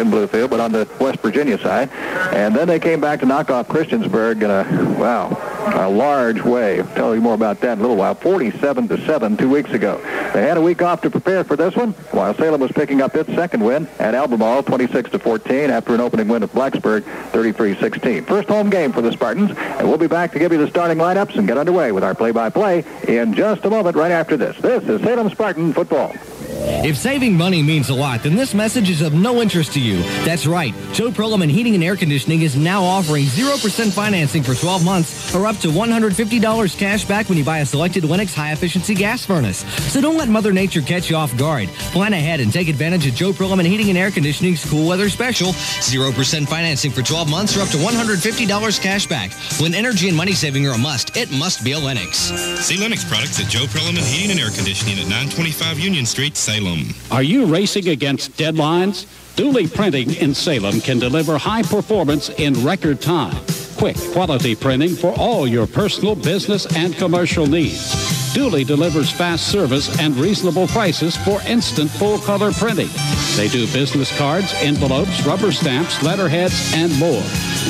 in Bluefield, but on the West Virginia side. And then they came back to knock off Christiansburg in a large way. I'll tell you more about that in a little while. 47-7 2 weeks ago. They had a week off to prepare for this one, while Salem was picking up its second win at Albemarle, 26-14, after an opening win at Blacksburg, 33-16. First home game for the Spartans, and we'll be back to give you the starting lineups and get underway with our play-by-play in just a moment right after this. This is Salem Spartan football. If saving money means a lot, then this message is of no interest to you. That's right. Joe Perlman Heating and Air Conditioning is now offering 0% financing for 12 months or up to $150 cash back when you buy a selected Lennox high-efficiency gas furnace. So don't let Mother Nature catch you off guard. Plan ahead and take advantage of Joe Perlman Heating and Air Conditioning's cool weather special. 0% financing for 12 months or up to $150 cash back. When energy and money saving are a must, it must be a Lennox. See Lennox products at Joe Perlman Heating and Air Conditioning at 925 Union Street, Salem. Are you racing against deadlines? Dooley Printing in Salem can deliver high performance in record time. Quick, quality printing for all your personal, business, and commercial needs. Dooley delivers fast service and reasonable prices for instant full-color printing. They do business cards, envelopes, rubber stamps, letterheads, and more.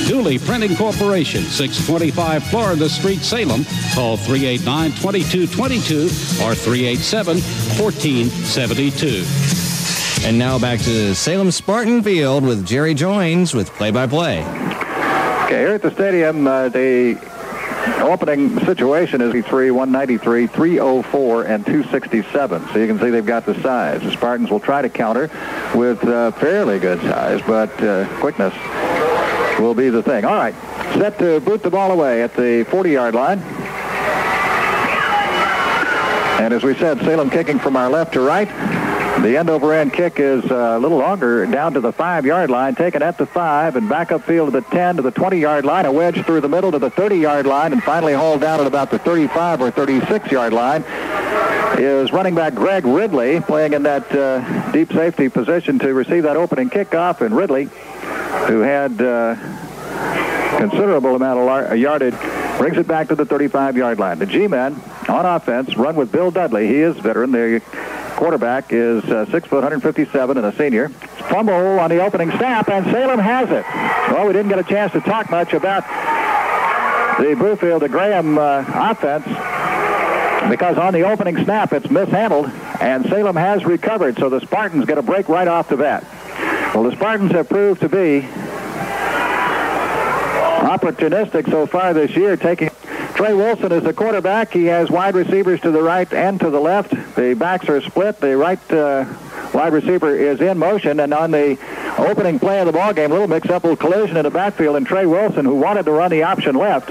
Dooley Printing Corporation, 625 Florida Street, Salem. Call 389-2222 or 387-1472. And now back to Salem Spartan Field with Jerry Joines with play-by-play. Okay, here at the stadium, the opening situation is 193, 304, and 267. So you can see they've got the size. The Spartans will try to counter with fairly good size, but quickness will be the thing. All right, set to boot the ball away at the 40-yard line. And as we said, Salem kicking from our left to right. The end-over-end kick is a little longer, down to the 5-yard line, taken at the 5, and back upfield to the 10, to the 20-yard line, a wedge through the middle to the 30-yard line, and finally hauled down at about the 35 or 36-yard line is running back Greg Ridley, playing in that deep safety position to receive that opening kickoff, and Ridley, who had considerable amount of yardage, brings it back to the 35-yard line. The G-men on offense run with Bill Dudley. He is veteran. The quarterback is 6 foot 157 and a senior. Fumble on the opening snap, and Salem has it. Well, we didn't get a chance to talk much about the Bluefield to Graham offense because on the opening snap it's mishandled, and Salem has recovered, so the Spartans get a break right off the bat. Well, the Spartans have proved to be opportunistic so far this year, taking Trey Wilson is the quarterback. He has wide receivers to the right and to the left. The backs are split. The right wide receiver is in motion, and on the opening play of the ball game, a little mix-up, a little collision in the backfield, and Trey Wilson, who wanted to run the option left,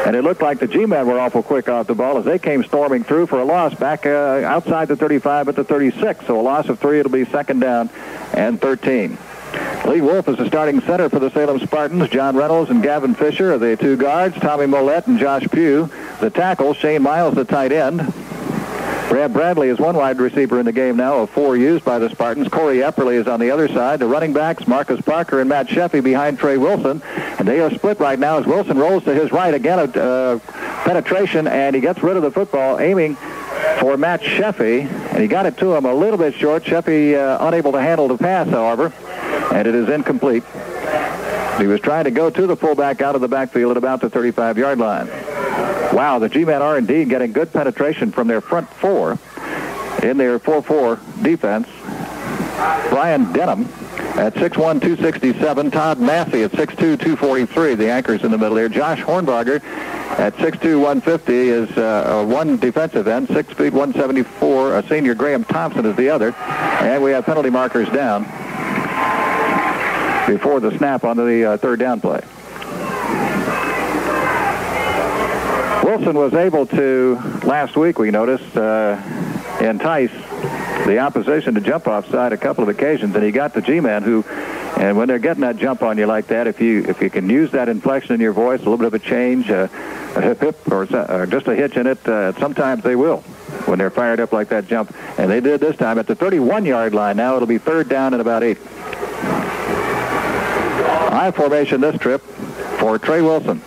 and it looked like the G-men were awful quick off the ball as they came storming through for a loss back outside the 35 at the 36. So a loss of 3. It'll be second down and 13. Lee Wolf is the starting center for the Salem Spartans. John Reynolds and Gavin Fisher are the two guards. Tommy Mollett and Josh Pugh, the tackles. Shane Miles, the tight end. Brad Bradley is one wide receiver in the game now of 4 used by the Spartans. Corey Epperly is on the other side. The running backs, Marcus Parker and Matt Sheffy behind Trey Wilson. And they are split right now as Wilson rolls to his right. Again, a penetration, and he gets rid of the football, aiming for Matt Sheffy, and he got it to him a little bit short. Sheffy unable to handle the pass, however, and it is incomplete. He was trying to go to the fullback out of the backfield at about the 35-yard line. Wow, the G-men are indeed getting good penetration from their front four in their 4-4 defense. Brian Denham at 6'1", 267. Todd Massey at 6'2", 243. The anchors in the middle there. Josh Hornbarger at 6'2", 150 is one defensive end. 6 feet, 174. A senior. Graham Thompson is the other. And we have penalty markers down before the snap on the third down play. Wilson was able to, last week we noticed, entice the opposition to jump offside a couple of occasions, and he got the G-man who, and when they're getting that jump on you like that, if you can use that inflection in your voice, a little bit of a change, a hip or just a hitch in it, sometimes they will when they're fired up like that jump, and they did this time at the 31-yard line. Now it'll be third down and about 8. High formation this trip for Trey Wilson.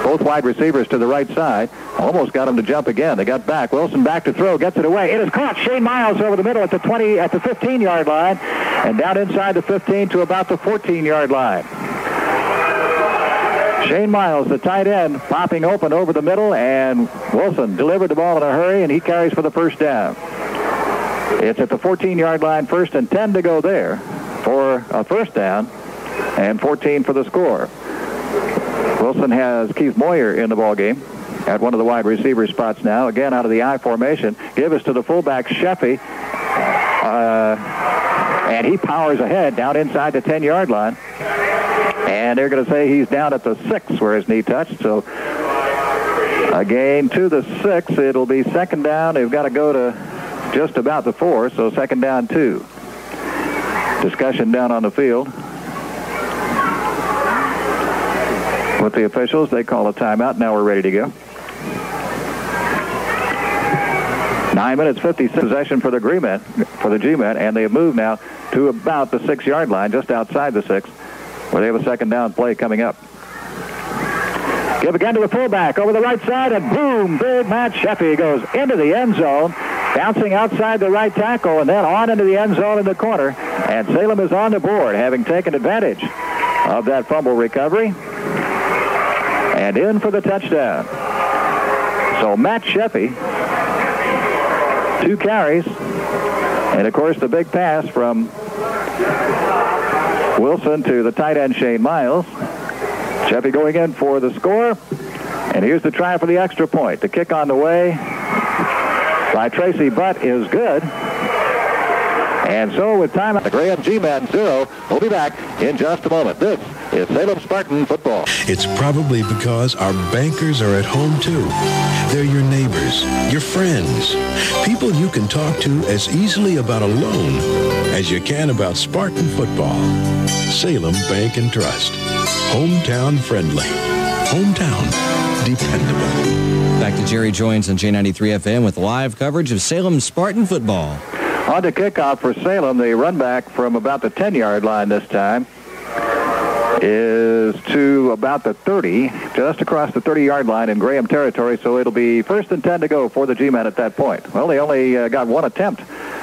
Both wide receivers to the right side. Almost got him to jump again. They got back. Wilson back to throw. Gets it away. It is caught. Shane Miles over the middle at the 20, at the 15-yard line. And down inside the 15 to about the 14-yard line. Shane Miles, the tight end, popping open over the middle, and Wilson delivered the ball in a hurry, and he carries for the first down. It's at the 14-yard line, 1st and 10 to go there for a first down, and 14 for the score. Wilson has Keith Moyer in the ball game at one of the wide receiver spots now. Again, out of the I formation. Give us to the fullback, Sheffy. And he powers ahead down inside the 10-yard line. And they're going to say he's down at the 6 where his knee touched. So a gain to the 6. It'll be second down. They've got to go to just about the 4, so second down 2. Discussion down on the field with the officials. They call a timeout. Now we're ready to go. 9 minutes 56 possession for the G-men, and they have moved now to about the 6-yard line, just outside the 6, where they have a second down play coming up. Give again to the fullback over the right side, and boom, big Matt Sheffy goes into the end zone, bouncing outside the right tackle, and then on into the end zone in the corner, and Salem is on the board, having taken advantage of that fumble recovery, and in for the touchdown. So Matt Sheffy, 2 carries, and of course the big pass from Wilson to the tight end Shane Miles. Sheffy going in for the score, and here's the try for the extra point. The kick on the way by Tracy Butt is good. And so with time at the Graham G-Men 0, we'll be back in just a moment. This is Salem Spartan football. It's probably because our bankers are at home too. They're your neighbors, your friends, people you can talk to as easily about a loan as you can about Spartan football. Salem Bank and Trust. Hometown friendly. Hometown dependable. Back to Jerry Joins on J93 FM with live coverage of Salem Spartan football. On to kickoff for Salem, the run back from about the 10-yard line this time is to about the 30, just across the 30-yard line in Graham territory, so it'll be 1st and 10 to go for the G-Men at that point. Well, they only got one attempt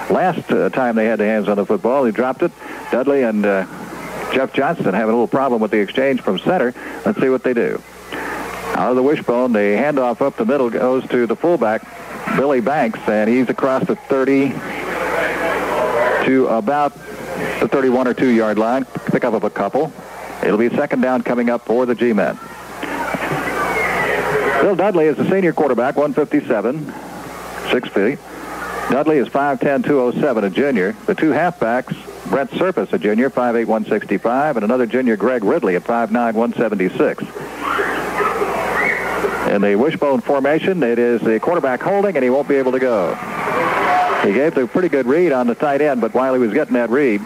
last time they had their hands on the football. They dropped it. Dudley and Jeff Johnson having a little problem with the exchange from center. Let's see what they do. Out of the wishbone, the handoff up the middle goes to the fullback, Billy Banks, and he's across the 30 to about the 31 or 2-yard line. Pick up of a couple. It'll be second down coming up for the G-Men. Bill Dudley is the senior quarterback, 157, 6 feet. Dudley is 5'10", 207, a junior. The 2 halfbacks, Brent Surface, a junior, 5'8", 165, and another junior, Greg Ridley, at 5'9", 176. In the wishbone formation, it is the quarterback holding, and he won't be able to go. He gave the pretty good read on the tight end, but while he was getting that read,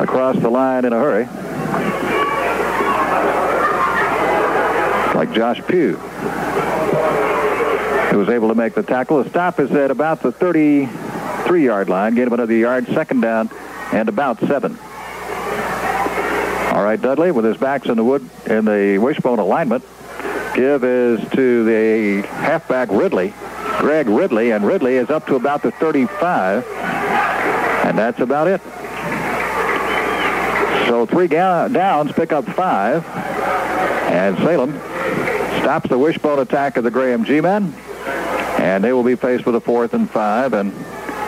across the line in a hurry, like Josh Pugh, who was able to make the tackle. The stop is at about the 33-yard line. Gain of another yard, second down, and about 7. All right, Dudley with his backs in the wood in the wishbone alignment. Give is to the halfback Ridley, Greg Ridley, and Ridley is up to about the 35, and that's about it. So 3 downs, pick up 5, and Salem stops the wishbone attack of the Graham G-Men, and they will be faced with a 4th and 5, and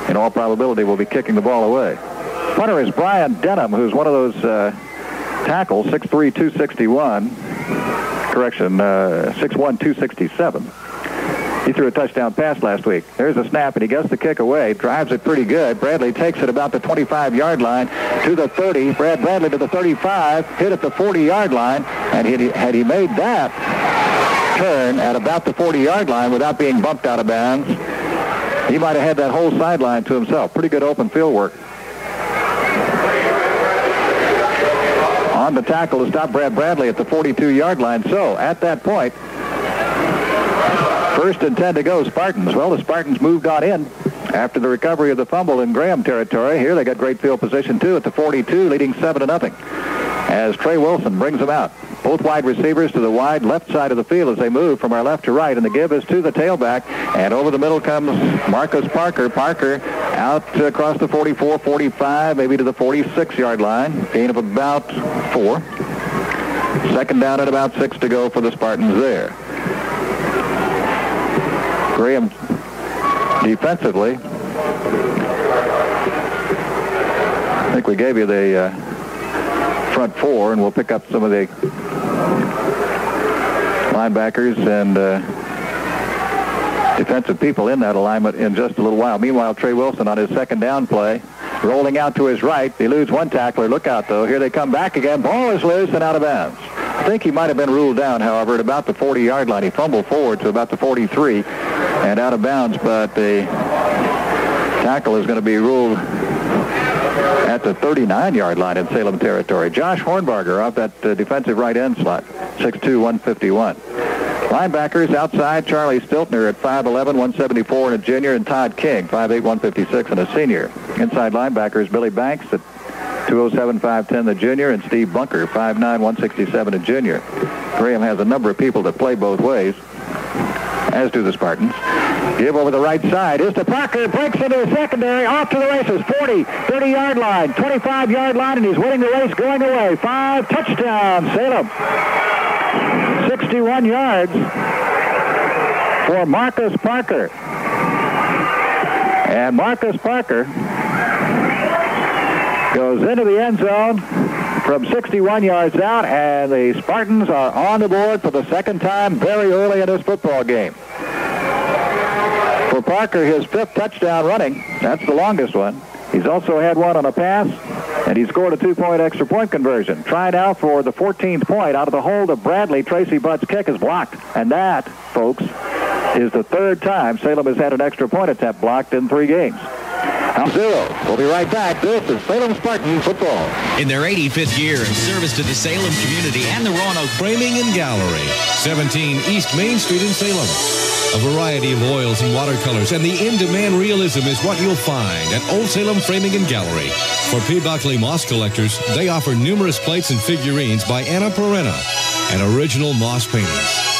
in all probability will be kicking the ball away. Punter is Brian Denham, who's one of those tackles, 6'3", 261. Correction, 6'1", 267. He threw a touchdown pass last week. There's a snap, and he gets the kick away, drives it pretty good. Bradley takes it about the 25-yard line to the 30. Brad Bradley to the 35, hit at the 40-yard line, and had he made that turn at about the 40-yard line without being bumped out of bounds, he might have had that whole sideline to himself. Pretty good open field work. On the tackle to stop Brad Bradley at the 42-yard line. So at that point, 1st and 10 to go, Spartans. Well, the Spartans moved on in after the recovery of the fumble in Graham territory. Here they got great field position, too, at the 42, leading 7-0 as Trey Wilson brings them out. Both wide receivers to the wide left side of the field as they move from our left to right, and the give is to the tailback. And over the middle comes Marcus Parker. Parker out across the 44, 45, maybe to the 46-yard line. Gain of about 4. Second down and about 6 to go for the Spartans there. Graham defensively. I think we gave you the front 4, and we'll pick up some of the linebackers and defensive people in that alignment in just a little while. Meanwhile, Trey Wilson on his second down play, rolling out to his right. He eludes one tackler. Look out, though. Here they come back again. Ball is loose and out of bounds. I think he might have been ruled down, however, at about the 40-yard line. He fumbled forward to about the 43 and out of bounds, but the tackle is going to be ruled at the 39-yard line in Salem territory. Josh Hornbarger off that defensive right end slot, 6'2", 151. Linebackers outside, Charlie Stiltner at 5'11", 174, and a junior, and Todd King, 5'8", 156, and a senior. Inside linebackers, Billy Banks at 207, 5'10", the junior, and Steve Bunker, 5'9", 167, a junior. Graham has a number of people that play both ways, as do the Spartans. Give over the right side. Is to Parker. Breaks into the secondary. Off to the races. 40, 30-yard line, 25-yard line, and he's winning the race going away. 5 touchdowns, Salem. 61 yards for Marcus Parker. And Marcus Parker goes into the end zone from 61 yards out, and the Spartans are on the board for the second time very early in this football game. For Parker, his 5th touchdown running. That's the longest one. He's also had one on a pass, and he scored a 2-point extra point conversion. Tried out for the 14th point out of the hold of Bradley. Tracy Butt's kick is blocked. And that, folks, is the 3rd time Salem has had an extra point attempt blocked in 3 games. 0. We'll be right back. This is Salem Spartan football. In their 85th year of service to the Salem community and the Roanoke Framing and Gallery, 17 East Main Street in Salem. A variety of oils and watercolors, and the in-demand realism is what you'll find at Old Salem Framing and Gallery. For P. Buckley moss collectors, they offer numerous plates and figurines by Anna Perenna and original moss paintings.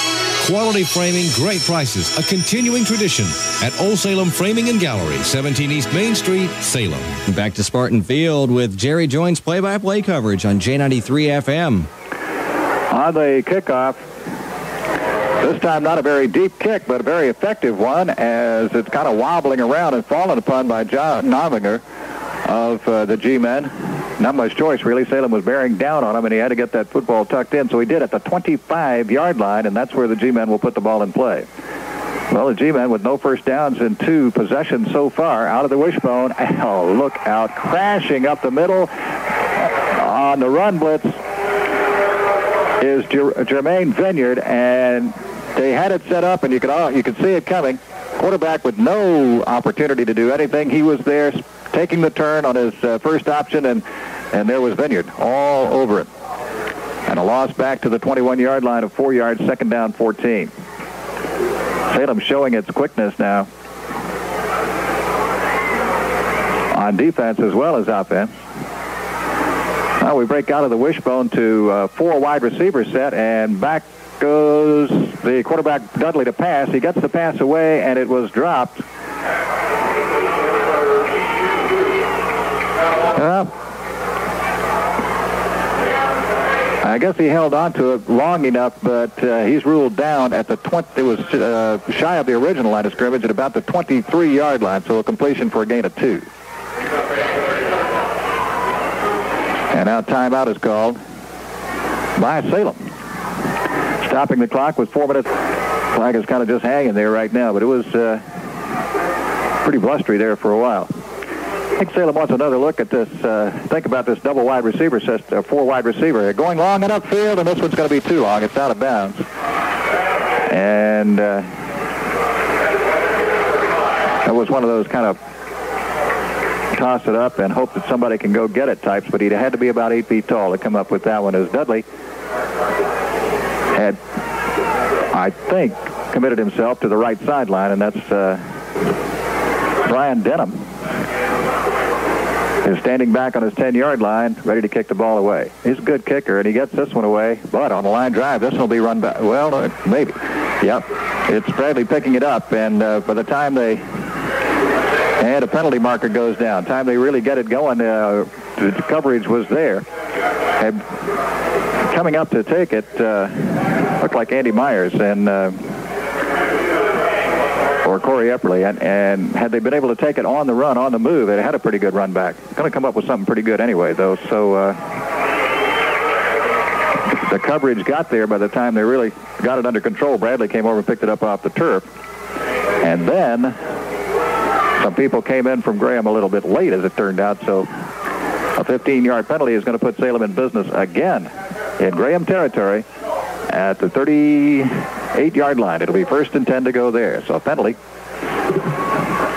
Quality framing, great prices, a continuing tradition at Old Salem Framing and Gallery, 17 East Main Street, Salem. Back to Spartan Field with Jerry Joynes' play-by-play coverage on J93 FM. On the kickoff, this time not a very deep kick, but a very effective one, as it's kind of wobbling around and fallen upon by John Novinger of the G-men. Not much choice, really. Salem was bearing down on him, and he had to get that football tucked in, so he did at the 25-yard line, and that's where the G-men will put the ball in play. Well, the G-men with no first downs in 2 possessions so far, out of the wishbone. Oh, look out, crashing up the middle on the run blitz is Jermaine Vineyard, and they had it set up, and you could see it coming. Quarterback with no opportunity to do anything. He was there taking the turn on his first option, and there was Vineyard all over it. And a loss back to the 21-yard line of 4 yards, second down, 14. Salem showing its quickness now on defense as well as offense. Now we break out of the wishbone to 4 wide receiver set, and back goes the quarterback Dudley to pass. He gets the pass away, and it was dropped. I guess he held on to it long enough, but he's ruled down at the 20. It was shy of the original line of scrimmage at about the 23-yard line, so a completion for a gain of 2. And now timeout is called by Salem. Stopping the clock with 4 minutes. Flag is kind of just hanging there right now, but it was pretty blustery there for a while. I think Salem wants another look at this. Think about this double wide receiver system, 4 wide receiver. Going long and upfield, and this one's going to be too long. It's out of bounds. And that was one of those kind of toss it up and hope that somebody can go get it types, but he had to be about 8 feet tall to come up with that one, as Dudley had, I think, committed himself to the right sideline, and that's Brian Denham. is standing back on his 10-yard line, ready to kick the ball away. He's a good kicker, and he gets this one away. But on the line drive, this one will be run back. Well, maybe. Yep. It's Bradley picking it up, and by the time and a penalty marker goes down. Time they really get it going, the coverage was there. And coming up to take it looked like Andy Myers and or Corey Epperly, and had they been able to take it on the run, on the move, it had a pretty good run back. Going to come up with something pretty good anyway, though. So the coverage got there by the time they really got it under control. Bradley came over and picked it up off the turf, and then some people came in from Graham a little bit late, as it turned out. So a 15-yard penalty is going to put Salem in business again in Graham territory at the 38-yard line. It'll be 1st and 10 to go there. So a penalty.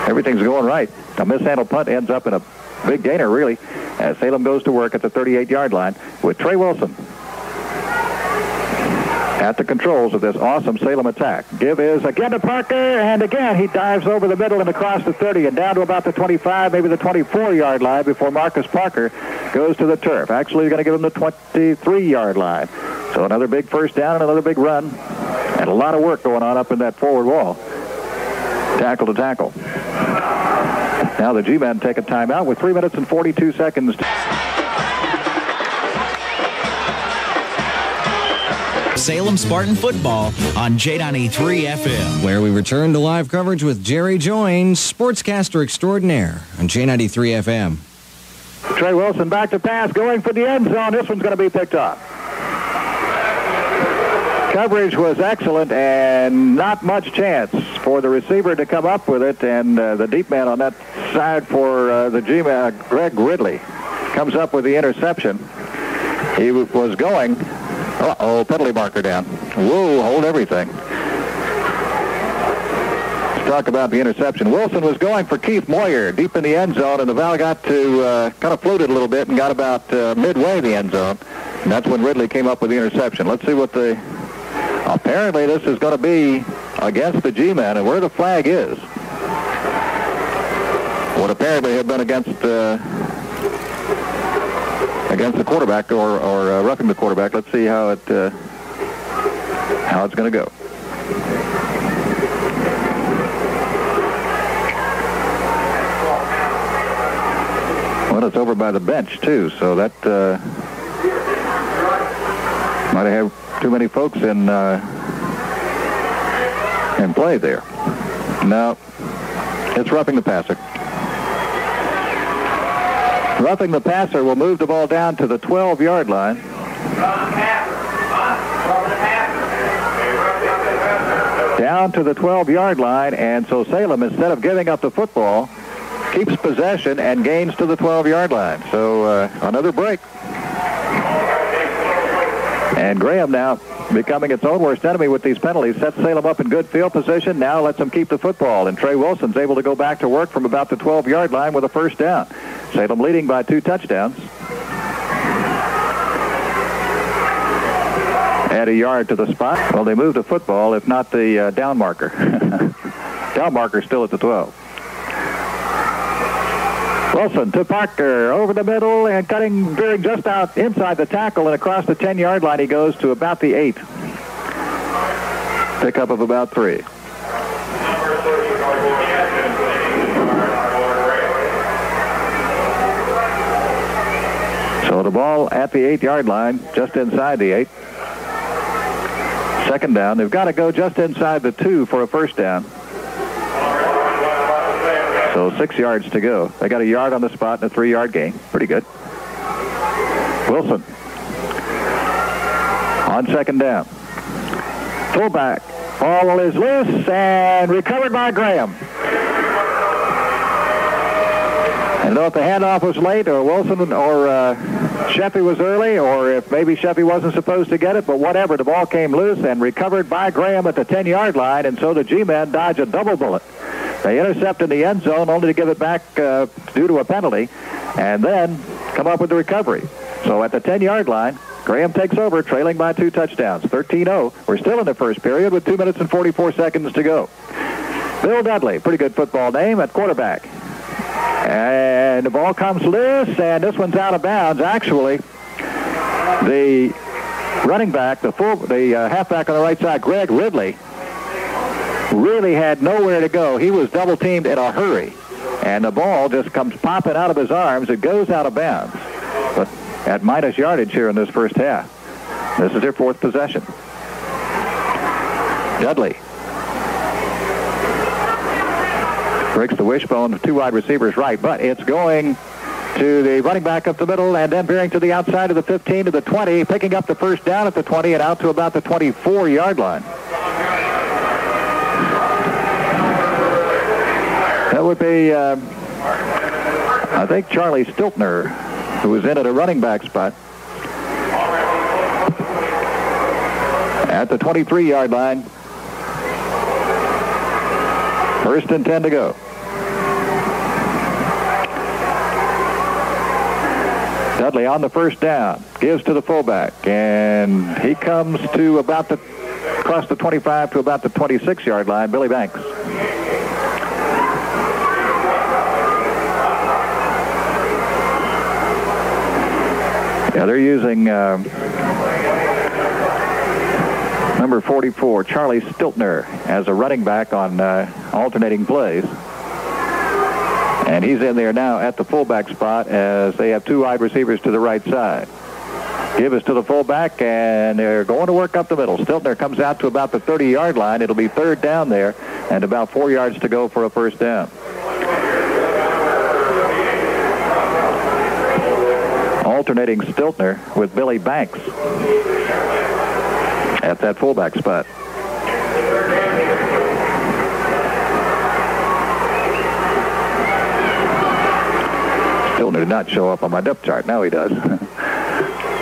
Everything's going right. A mishandled punt ends up in a big gainer, really, as Salem goes to work at the 38-yard line with Trey Wilson at the controls of this awesome Salem attack. Give is again to Parker, and again he dives over the middle and across the 30 and down to about the 25, maybe the 24-yard line before Marcus Parker goes to the turf. Actually, you're going to give him the 23-yard line. So another big first down and another big run, and a lot of work going on up in that forward wall. Tackle to tackle. Now the G-men take a timeout with 3 minutes and 42 seconds. Salem Spartan football on J93 FM. Where we return to live coverage with Jerry Joynes, sportscaster extraordinaire on J93 FM. Trey Wilson back to pass, going for the end zone. This one's going to be picked up. Coverage was excellent and not much chance for the receiver to come up with it, and the deep man on that side for the G-man, Greg Ridley, comes up with the interception. He was going... Uh-oh, penalty marker down. Whoa, hold everything. Let's talk about the interception. Wilson was going for Keith Moyer deep in the end zone, and the ball got to kind of floated a little bit and got about midway in the end zone. And that's when Ridley came up with the interception. Let's see what the... Apparently this is going to be against the G-man, and where the flag is. What apparently had been against the quarterback or roughing the quarterback. Let's see how it's going to go. Well, it's over by the bench too, so that might have too many folks in play there. No, it's roughing the passer. Roughing the passer will move the ball down to the 12-yard line. Down to the 12-yard line, and so Salem, instead of giving up the football, keeps possession and gains to the 12-yard line. So another break. And Graham now becoming its own worst enemy with these penalties. Sets Salem up in good field position. Now lets them keep the football. And Trey Wilson's able to go back to work from about the 12-yard line with a first down. Salem leading by 2 touchdowns. Add a yard to the spot. Well, they moved the football, if not the down marker. Down marker still at the 12. Wilson to Parker, over the middle and veering just out inside the tackle and across the 10-yard line he goes to about the 8. Pickup of about 3. So the ball at the 8-yard line, just inside the 8. Second down. They've got to go just inside the 2 for a first down. So 6 yards to go. They got a yard on the spot and a 3-yard gain. Pretty good. Wilson on second down. Fullback. Ball is loose and recovered by Graham. I don't know if the handoff was late or Wilson or Sheffy was early, or if maybe Sheffy wasn't supposed to get it, but whatever. The ball came loose and recovered by Graham at the 10-yard line, and so the G-men dodge a double bullet. They intercept in the end zone only to give it back due to a penalty, and then come up with the recovery. So at the 10-yard line, Graham takes over, trailing by 2 touchdowns, 13-0. We're still in the first period with 2 minutes and 44 seconds to go. Bill Dudley, pretty good football name, at quarterback. And and the ball comes loose, and this one's out of bounds. Actually, the running back, the halfback on the right side, Greg Ridley, really had nowhere to go. He was double teamed in a hurry, and the ball just comes popping out of his arms. It goes out of bounds, but at minus yardage here in this first half. This is their fourth possession. Dudley breaks the wishbone of 2 wide receivers right, but it's going to the running back up the middle, and then veering to the outside of the 15 to the 20, picking up the first down at the 20 and out to about the 24-yard line. That would be, I think, Charlie Stiltner, who was in at a running back spot. At the 23-yard line. First and 10 to go. Dudley on the first down, gives to the fullback, and he comes to about across the 25 to about the 26-yard line, Billy Banks. Yeah, they're using number 44, Charlie Stiltner, as a running back on alternating plays. And he's in there now at the fullback spot as they have 2 wide receivers to the right side. Give us to the fullback, and they're going to work up the middle. Stiltner comes out to about the 30-yard line. It'll be third down there, and about 4 yards to go for a first down. Alternating Stiltner with Billy Banks at that fullback spot. Stiltner did not show up on my depth chart. Now he does.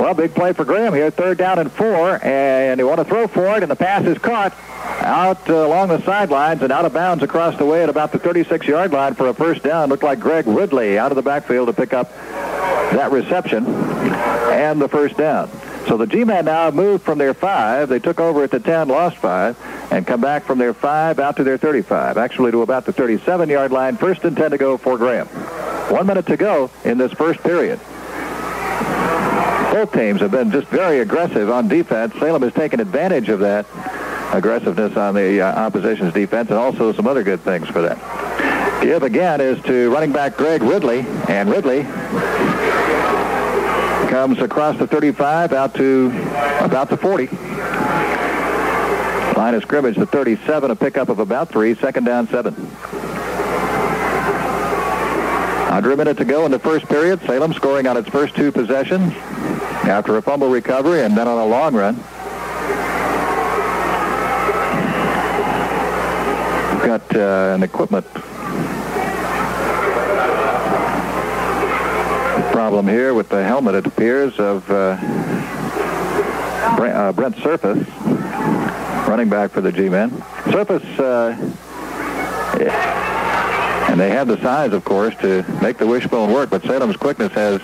Well, big play for Graham here. Third down and 4, and they want to throw for it, and the pass is caught out along the sidelines and out of bounds across the way at about the 36-yard line for a first down. Looked like Greg Ridley out of the backfield to pick up that reception and the first down. So the G-Men now moved from their 5. They took over at the 10, lost 5, and come back from their 5 out to their 35, actually to about the 37-yard line. First and 10 to go for Graham. 1 minute to go in this first period. Both teams have been just very aggressive on defense. Salem has taken advantage of that aggressiveness on the opposition's defense, and also some other good things for that. Give again is to running back Greg Ridley, and Ridley comes across the 35 out to about the 40. Line of scrimmage, the 37, a pickup of about 3, second down 7. Under a minute to go in the first period. Salem scoring on its first 2 possessions after a fumble recovery and then on a long run. We've got an equipment problem here with the helmet, it appears, of Brent Surface, running back for the G-Men. Surface, and they have the size, of course, to make the wishbone work, but Salem's quickness has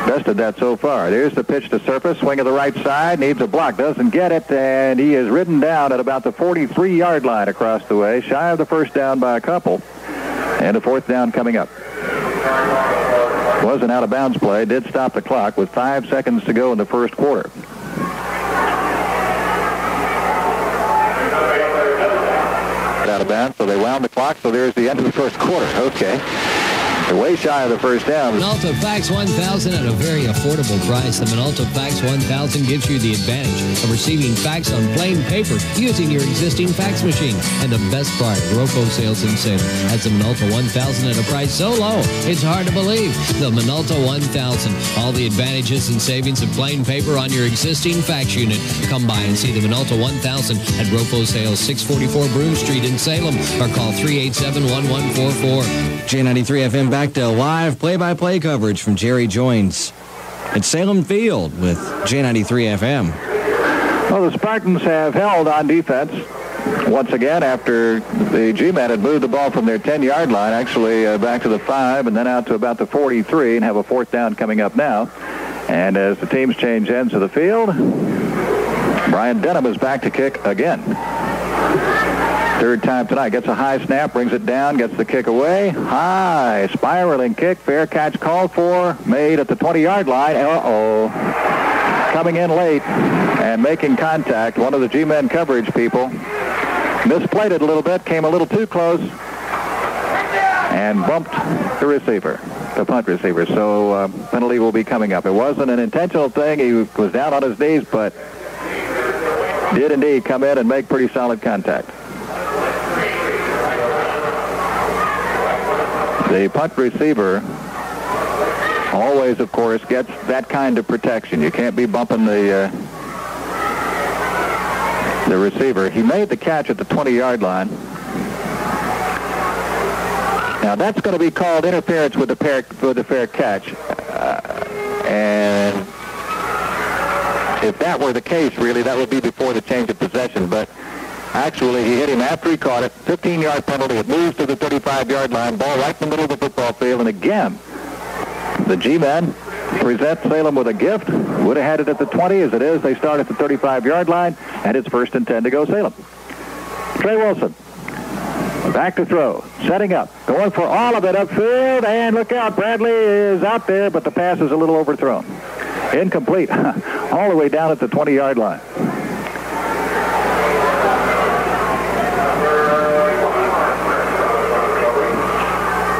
bested that so far. There's the pitch to Surface, swing of the right side, needs a block, doesn't get it, and he is ridden down at about the 43-yard line across the way, shy of the first down by a couple, and a fourth down coming up. Was an out-of-bounds play, did stop the clock with 5 seconds to go in the first quarter. Out of bounds, so they wound the clock, so there's the end of the first quarter. Okay. They're way shy of the first down. Minolta Fax 1000 at a very affordable price. The Minolta Fax 1000 gives you the advantage of receiving fax on plain paper using your existing fax machine. And the best part, ROFO sales in Salem has the Minolta 1000 at a price so low, it's hard to believe. The Minolta 1000. All the advantages and savings of plain paper on your existing fax unit. Come by and see the Minolta 1000 at ROFO sales, 644 Broome Street in Salem, or call 387-1144. J93 FM back to live play-by-play coverage from Jerry Joins at Salem Field with J93 FM. Well, the Spartans have held on defense once again after the G-Men had moved the ball from their 10-yard line, actually back to the 5 and then out to about the 43, and have a fourth down coming up now. And as the teams change ends of the field, Brian Denham is back to kick again. Third time tonight. Gets a high snap, brings it down, gets the kick away. High, spiraling kick. Fair catch called for. Made at the 20-yard line. Uh-oh. Coming in late and making contact. One of the G-men coverage people misplayed it a little bit, came a little too close, and bumped the receiver, the punt receiver. So penalty will be coming up. It wasn't an intentional thing. He was down on his knees, but did indeed come in and make pretty solid contact. The punt receiver always, of course, gets that kind of protection. You can't be bumping the receiver. He made the catch at the 20-yard line. Now that's going to be called interference with the fair catch, and if that were the case, really, that would be before the change of possession. But actually, he hit him after he caught it. 15-yard penalty. It moves to the 35-yard line. Ball right in the middle of the football field. And again, the G-men present Salem with a gift. Would have had it at the 20. As it is, they start at the 35-yard line, and it's 1st and 10 to go Salem. Trey Wilson, back to throw, setting up, going for all of it upfield, and look out, Bradley is out there, but the pass is a little overthrown. Incomplete, all the way down at the 20-yard line.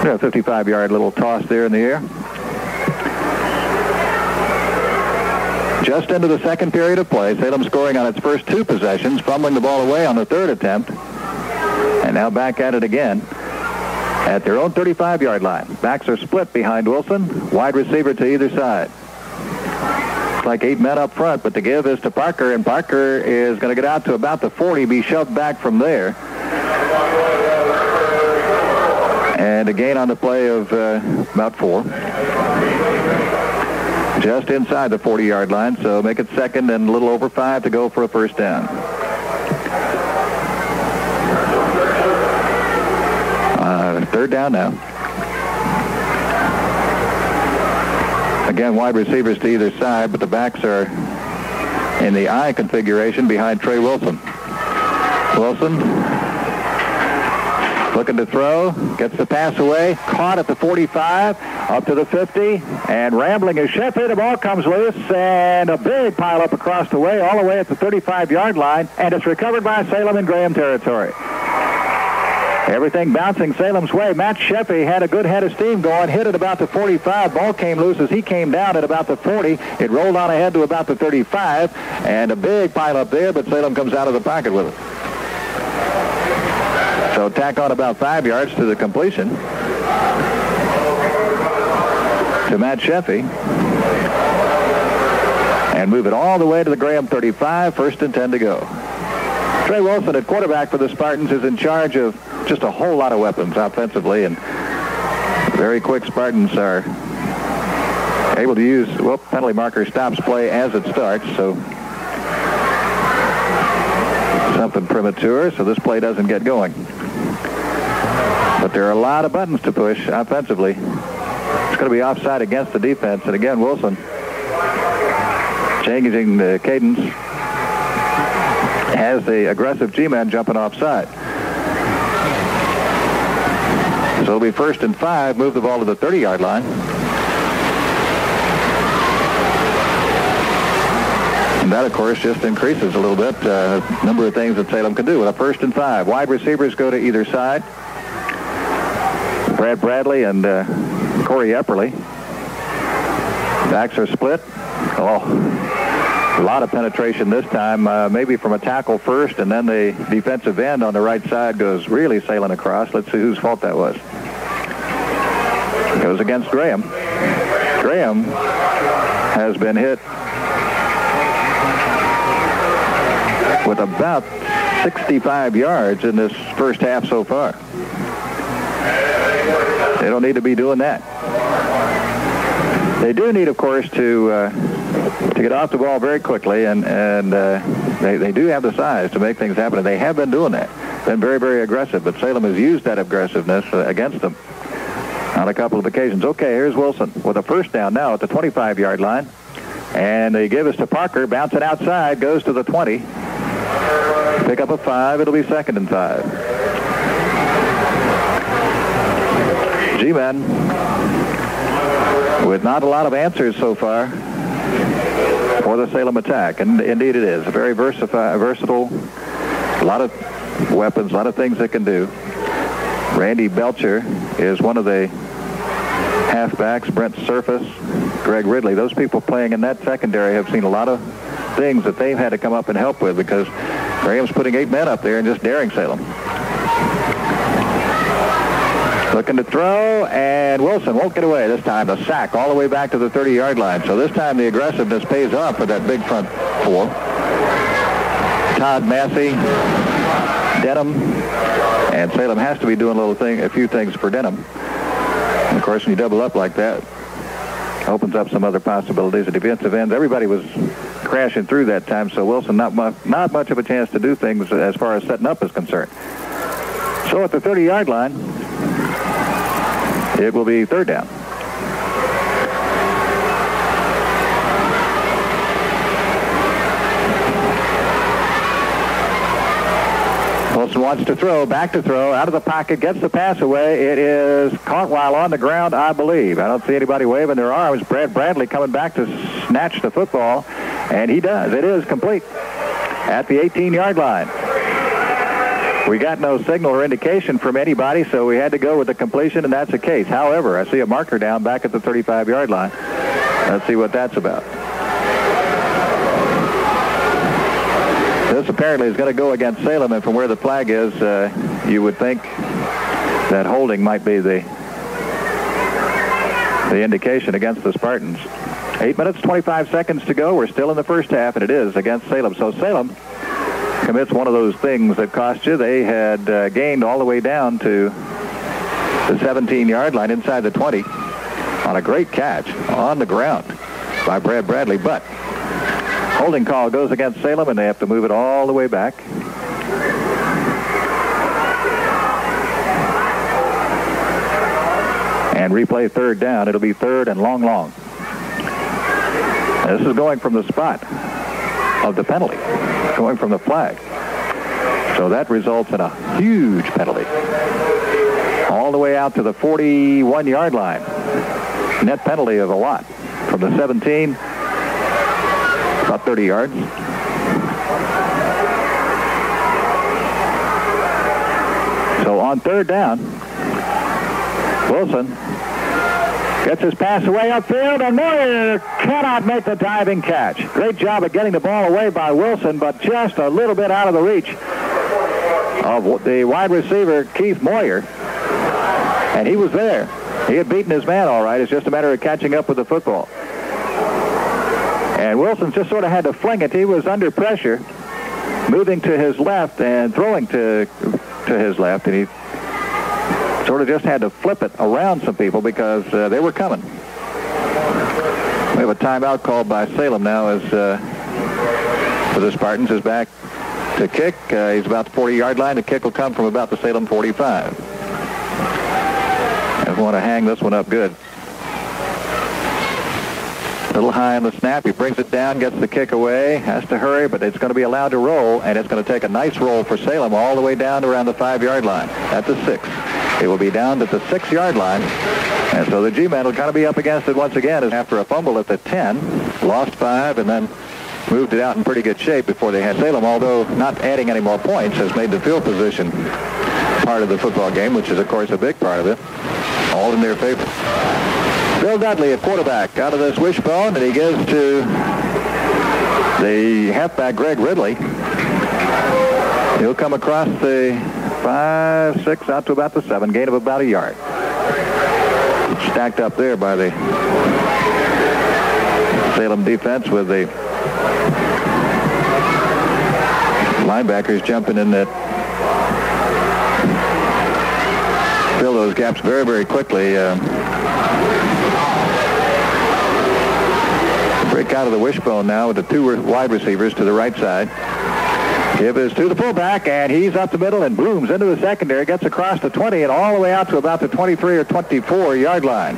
A 55-yard little toss there in the air. Just into the second period of play, Salem scoring on its first 2 possessions, fumbling the ball away on the 3rd attempt, and now back at it again at their own 35-yard line. Backs are split behind Wilson, wide receiver to either side. It's like 8 men up front, but the give is to Parker, and Parker is going to get out to about the 40, be shoved back from there. And a gain on the play of about 4. Just inside the 40-yard line, so make it 2nd and a little over 5 to go for a 1st down. Third down now. Again, wide receivers to either side, but the backs are in the I configuration behind Trey Wilson. Wilson looking to throw, gets the pass away, caught at the 45, up to the 50, and rambling as Sheffield. The ball comes loose, and a big pile up across the way, all the way at the 35-yard line, and it's recovered by Salem in Graham territory. Everything bouncing Salem's way. Matt Sheffey had a good head of steam going, hit at about the 45. Ball came loose as he came down at about the 40. It rolled on ahead to about the 35, and a big pile up there, but Salem comes out of the pocket with it. So tack on about 5 yards to the completion to Matt Sheffey, and move it all the way to the Graham 35, 1st and 10 to go. Trey Wilson at quarterback for the Spartans is in charge of just a whole lot of weapons offensively, and very quick Spartans are able to use, well, penalty marker stops play as it starts, so something premature, so this play doesn't get going. But there are a lot of buttons to push offensively. It's going to be offside against the defense, and again, Wilson changing the cadence, has the aggressive G-man jumping offside. So it'll be 1st and 5, move the ball to the 30-yard line. And that, of course, just increases a little bit the number of things that Salem can do with a 1st and 5. Wide receivers go to either side. Brad Bradley and Corey Epperly. Backs are split. Oh, a lot of penetration this time, maybe from a tackle first, and then the defensive end on the right side goes really sailing across. Let's see whose fault that was. It goes against Graham. Graham has been hit with about 65 yards in this first half so far. They don't need to be doing that. They do need, of course, to get off the ball very quickly, and they do have the size to make things happen, and they have been doing that. Been very, very aggressive, but Salem has used that aggressiveness against them on a couple of occasions. Okay, here's Wilson with a 1st down now at the 25-yard line, and they give us to Parker, bouncing outside, goes to the 20. Pick up a 5. It'll be 2nd and 5. G-men with not a lot of answers so far for the Salem attack. And indeed it is. Very versatile. A lot of weapons, a lot of things they can do. Randy Belcher is one of the halfbacks. Brent Surface, Greg Ridley. Those people playing in that secondary have seen a lot of things that they've had to come up and help with because Graham's putting 8 men up there and just daring Salem. Looking to throw, and Wilson won't get away this time. The sack all the way back to the 30-yard line. So this time the aggressiveness pays off for that big front four. Todd Massey, Denham, and Salem has to be doing a few things for Denham. And of course, when you double up like that, opens up some other possibilities. The defensive ends, everybody was crashing through that time, so Wilson not much of a chance to do things as far as setting up is concerned. So at the 30-yard line, it will be 3rd down. Wilson wants to throw, back to throw, out of the pocket, gets the pass away. It is caught while on the ground, I believe. I don't see anybody waving their arms. Brad Bradley coming back to snatch the football, and he does. It is complete at the 18-yard line. We got no signal or indication from anybody, so we had to go with the completion, and that's the case. However, I see a marker down back at the 35-yard line. Let's see what that's about. This apparently is going to go against Salem, and from where the flag is, you would think that holding might be the indication against the Spartans. 8 minutes, 25 seconds to go. We're still in the first half, and it is against Salem. So Salem commits one of those things that cost you. They had gained all the way down to the 17-yard line inside the 20 on a great catch on the ground by Brad Bradley. But holding call goes against Salem, and they have to move it all the way back. And replay 3rd down. It'll be 3rd and long. This is going from the spot of the penalty, going from the flag. So that results in a huge penalty. All the way out to the 41-yard line. Net penalty of a lot. From the 17, about 30 yards. So on 3rd down, Wilson gets his pass away upfield, and Moyer cannot make the diving catch. Great job of getting the ball away by Wilson, but just a little bit out of the reach of the wide receiver, Keith Moyer. And he was there. He had beaten his man all right. It's just a matter of catching up with the football. And Wilson just sort of had to fling it. He was under pressure, moving to his left and throwing to his left, and he sort of just had to flip it around some people because they were coming. We have a timeout called by Salem now as for the Spartans is back to kick. He's about the 40-yard line. The kick will come from about the Salem 45. I want to hang this one up good. A little high on the snap. He brings it down, gets the kick away, has to hurry, but it's going to be allowed to roll, and it's going to take a nice roll for Salem all the way down to around the 5-yard line at the 6. It will be down at the 6-yard line, and so the G-men will kind of be up against it once again after a fumble at the 10, lost 5, and then moved it out in pretty good shape before they had Salem, although not adding any more points, has made the field position part of the football game, which is, of course, a big part of it, all in their favor. Bill Dudley, a quarterback, out of this wishbone, and he gives to the halfback, Greg Ridley. He'll come across the 5, 6, out to about the 7, gain of about a yard. Stacked up there by the Salem defense with the linebackers jumping in that fill those gaps very, very quickly. Break out of the wishbone now with the 2 wide receivers to the right side. Give is to the fullback, and he's up the middle and booms into the secondary, gets across the 20 and all the way out to about the 23 or 24-yard line.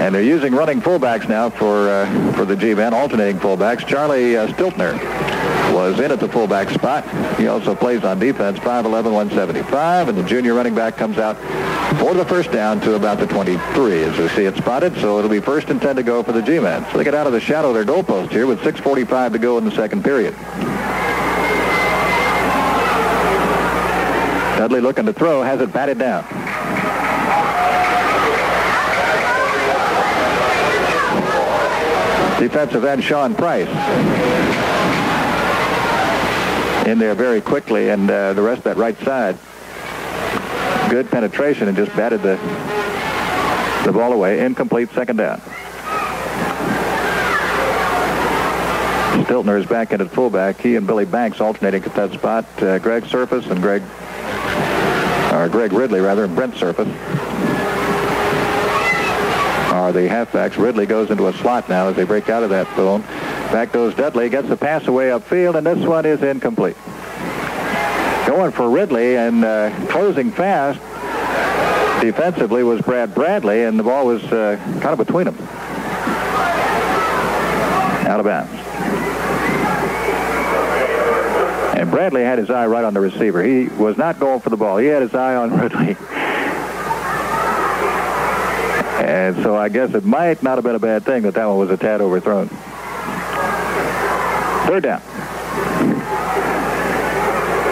And they're using running fullbacks now for the G-men, alternating fullbacks. Charlie Stiltner was in at the fullback spot. He also plays on defense, 5'11", 175, and the junior running back comes out for the first down to about the 23 as we see it spotted. So it'll be 1st and 10 to go for the G-men. So they get out of the shadow of their goalpost here with 6:45 to go in the second period. Dudley looking to throw, has it batted down. Defensive end Sean Price in there very quickly, and the rest of that right side, good penetration, and just batted the ball away. Incomplete, second down. Stiltner is back in at fullback. He and Billy Banks alternating at that spot. Greg Surface and Greg Ridley, and Brent Surface are the halfbacks. Ridley goes into a slot now as they break out of that zone. Back goes Dudley, gets the pass away upfield, and this one is incomplete. Going for Ridley and closing fast defensively was Brad Bradley, and the ball was kind of between them. Out of bounds. And Bradley had his eye right on the receiver. He was not going for the ball. He had his eye on Ridley. And so I guess it might not have been a bad thing that one was a tad overthrown. Third down.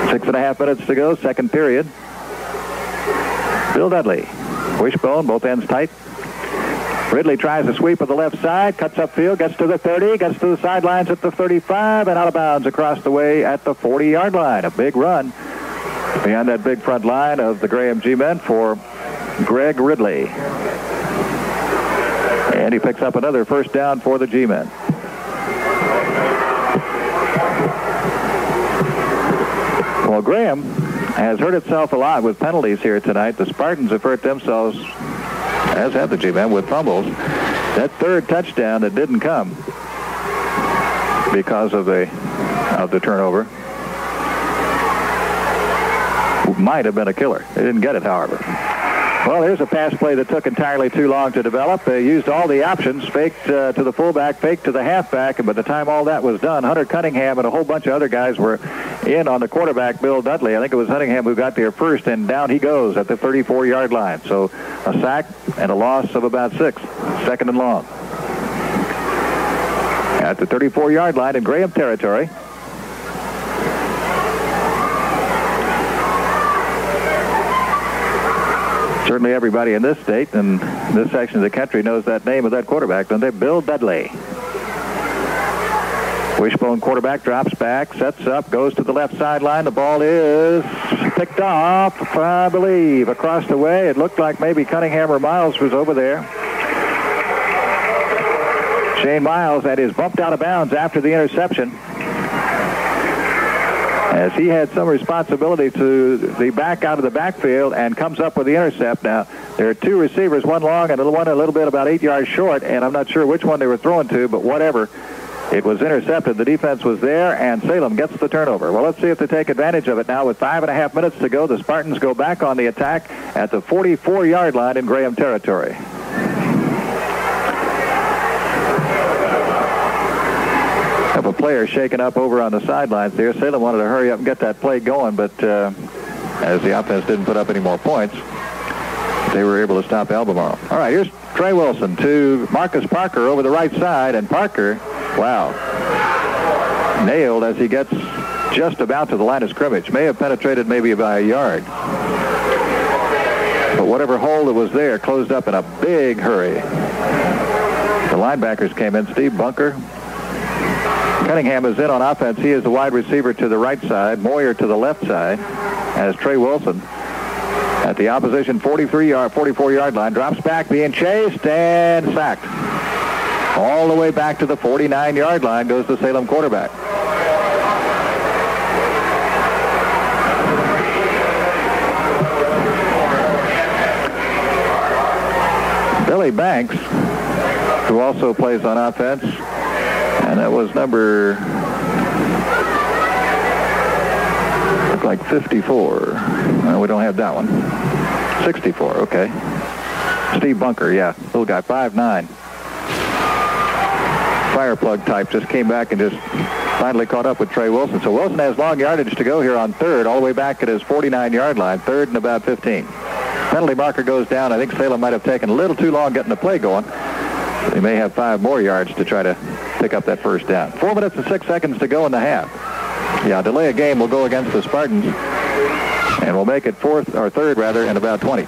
6.5 minutes to go, second period. Bill Dudley. Wishbone, both ends tight. Ridley tries a sweep of the left side, cuts upfield, gets to the 30, gets to the sidelines at the 35, and out of bounds across the way at the 40-yard line. A big run behind that big front line of the Graham G-men for Greg Ridley. And he picks up another first down for the G-men. Well, Graham has hurt itself a lot with penalties here tonight. The Spartans have hurt themselves, as have the G-men, with fumbles. That third touchdown that didn't come because of the turnover might have been a killer. They didn't get it, however. Well, here's a pass play that took entirely too long to develop. They used all the options, faked to the fullback, faked to the halfback, and by the time all that was done, Hunter Cunningham and a whole bunch of other guys were in on the quarterback, Bill Dudley. I think it was Cunningham who got there first, and down he goes at the 34-yard line. So a sack and a loss of about 6, second and long. At the 34-yard line in Graham territory. Certainly everybody in this state and this section of the country knows that name of that quarterback, don't they? Bill Dudley. Wishbone quarterback drops back, sets up, goes to the left sideline. The ball is picked off, I believe, across the way. It looked like maybe Cunningham or Miles was over there. Shane Miles, that is bumped out of bounds after the interception, as he had some responsibility to the back out of the backfield and comes up with the intercept. Now, there are two receivers, one long and one a little bit about 8 yards short, and I'm not sure which one they were throwing to, but whatever. It was intercepted. The defense was there, and Salem gets the turnover. Well, let's see if they take advantage of it now with 5.5 minutes to go. The Spartans go back on the attack at the 44-yard line in Graham territory. Have a player shaken up over on the sidelines there. Salem wanted to hurry up and get that play going, but as the offense didn't put up any more points, they were able to stop Albemarle. All right, here's Trey Wilson to Marcus Parker over the right side, and Parker, wow, nailed as he gets just about to the line of scrimmage. May have penetrated maybe by a yard, but whatever hole that was there closed up in a big hurry. The linebackers came in. Steve Bunker. Cunningham is in on offense. He is the wide receiver to the right side. Moyer to the left side, as Trey Wilson at the opposition 44-yard line drops back, being chased and sacked. All the way back to the 49-yard line goes the Salem quarterback. Billy Banks, who also plays on offense, and that was number, looked like 54. We don't have that one. 64, okay. Steve Bunker, yeah, little guy, 5'9". Fireplug type, just came back and just finally caught up with Trey Wilson. So Wilson has long yardage to go here on third, all the way back at his 49-yard line, third and about 15. Penalty marker goes down. I think Salem might have taken a little too long getting the play going. They may have 5 more yards to try to pick up that first down. 4 minutes and 6 seconds to go in the half. Yeah, delay a game will go against the Spartans, and we'll make it third in about 20.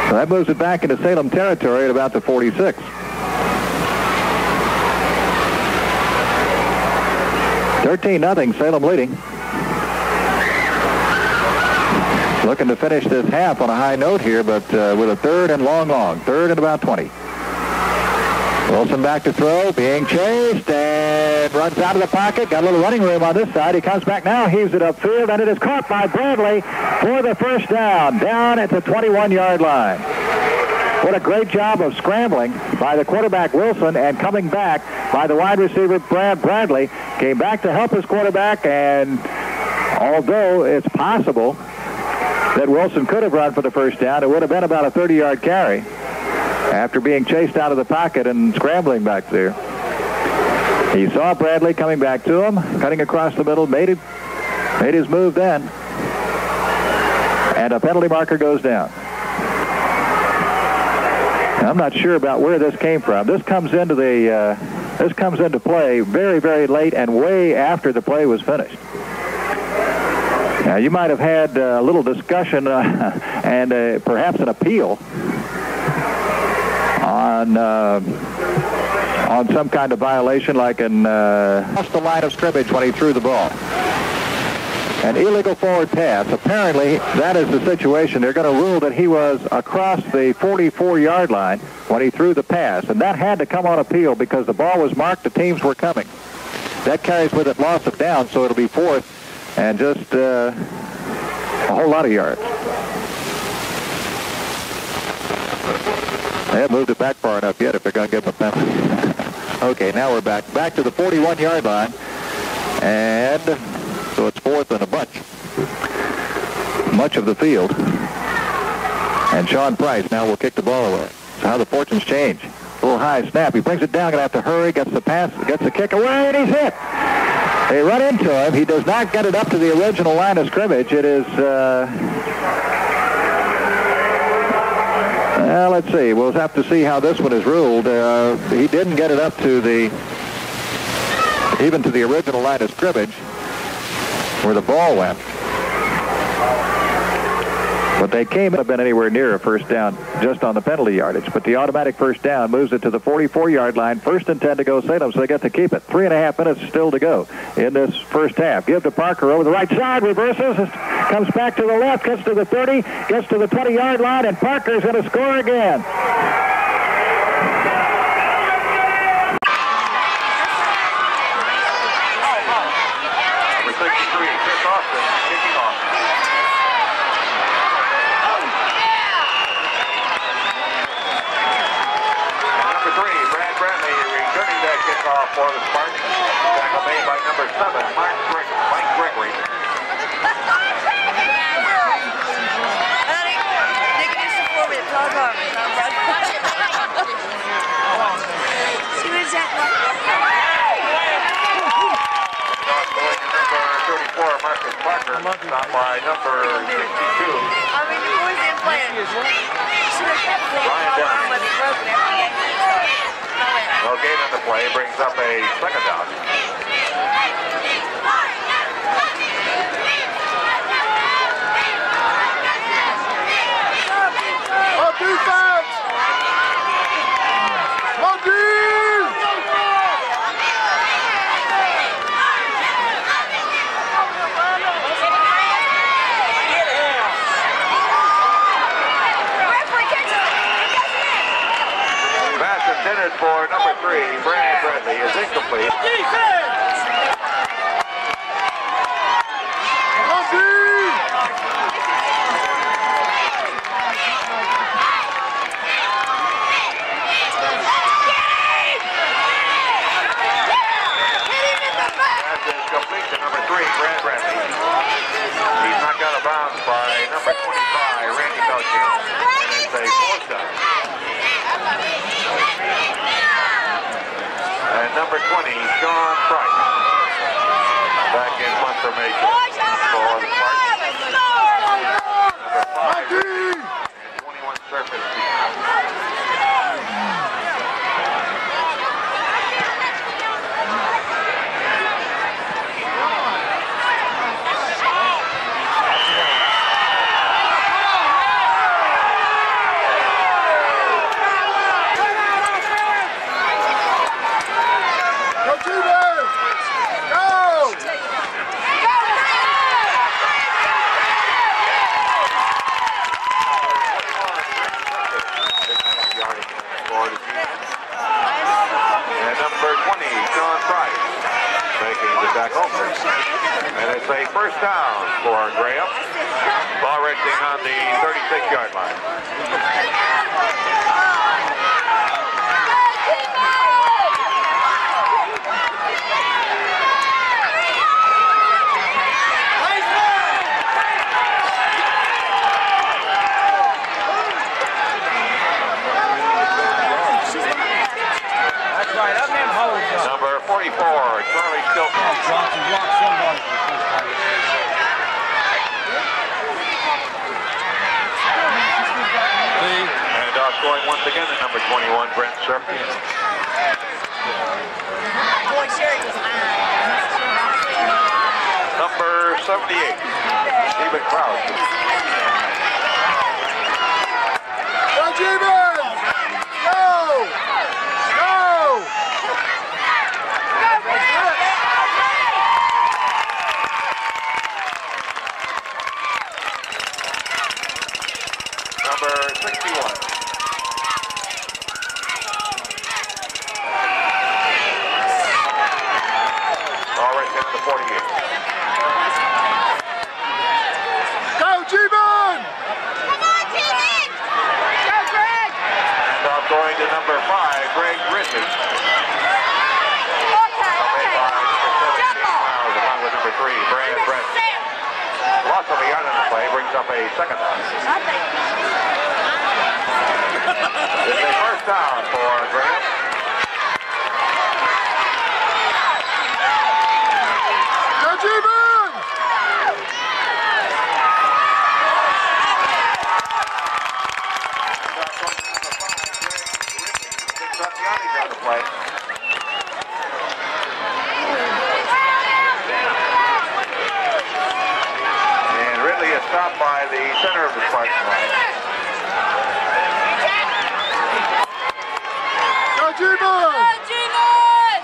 So that moves it back into Salem territory at about the 46. $13-0, Salem leading. Looking to finish this half on a high note here, but with a third and long. Third and about 20. Wilson back to throw, being chased, and runs out of the pocket. Got a little running room on this side. He comes back now, heaves it upfield, and it is caught by Bradley for the first down. Down at the 21-yard line. What a great job of scrambling by the quarterback Wilson and coming back by the wide receiver Bradley. Came back to help his quarterback, and although it's possible that Wilson could have run for the first down, it would have been about a 30-yard carry after being chased out of the pocket and scrambling back there. He saw Bradley coming back to him, cutting across the middle, made his move then, and a penalty marker goes down. Now, I'm not sure about where this came from. This comes into play very, very late and way after the play was finished. Now, you might have had a little discussion and perhaps an appeal on some kind of violation, like off the line of scrimmage when he threw the ball. An illegal forward pass. Apparently, that is the situation. They're going to rule that he was across the 44-yard line when he threw the pass, and that had to come on appeal because the ball was marked, the teams were coming. That carries with it loss of down, so it'll be fourth and just a whole lot of yards. They haven't moved it back far enough yet if they're going to give him a penalty. Okay, now we're back to the 41-yard line, and so it's fourth and a bunch. Much of the field. And Sean Price now will kick the ball away. So how the fortunes change. A little high snap. He brings it down, going to have to hurry, gets the pass, gets the kick away, and he's hit. They run into him. He does not get it up to the original line of scrimmage. It is, let's see. We'll have to see how this one is ruled. He didn't get it up to even to the original line of scrimmage where the ball went. But they can't have been anywhere near a first down just on the penalty yardage. But the automatic first down moves it to the 44-yard line. First and 10 to go Salem, so they get to keep it. 3.5 minutes still to go in this first half. Give to Parker over the right side, reverses, comes back to the left, gets to the 30, gets to the 20-yard line, and Parker's going to score again. For the Spartans. Tackle made by number 7, Mike Gregory. Number 34, Marcus Parker, down by number 62. I mean, the boys didn't play it. Ryan Dennis. No gain on the play, brings up a second down. On defense! On defense! Pass intended for number 3, Brandon Bradley, is incomplete. He's knocked out of bounds by number 25, Randy Melchior. And it's a fourth down. And number 20, Sean Price. Back in punt formation for the Spartans. Number 5, and 21 surface and it's a first down for Graham. Ball resting on the 36-yard line. Number 44, Charlie Stilton. Johnson blocked somebody. And scoring once again at number 21, Brent Serpy. Number 78, Stephen Krause. Number 61. All right, down to 48. Go, G-Man! Come on, G-Man! Go, Greg! And off going to number 5, Greg Ridley. Along with number 3, Brad Brett. Loss of a yard on the play brings up a second down. It's a first down for Graham. Go, G-Man! Picks up the yardage on the play. Stopped by the center of the Spartan line. Go, G-Man! Go, G-Man!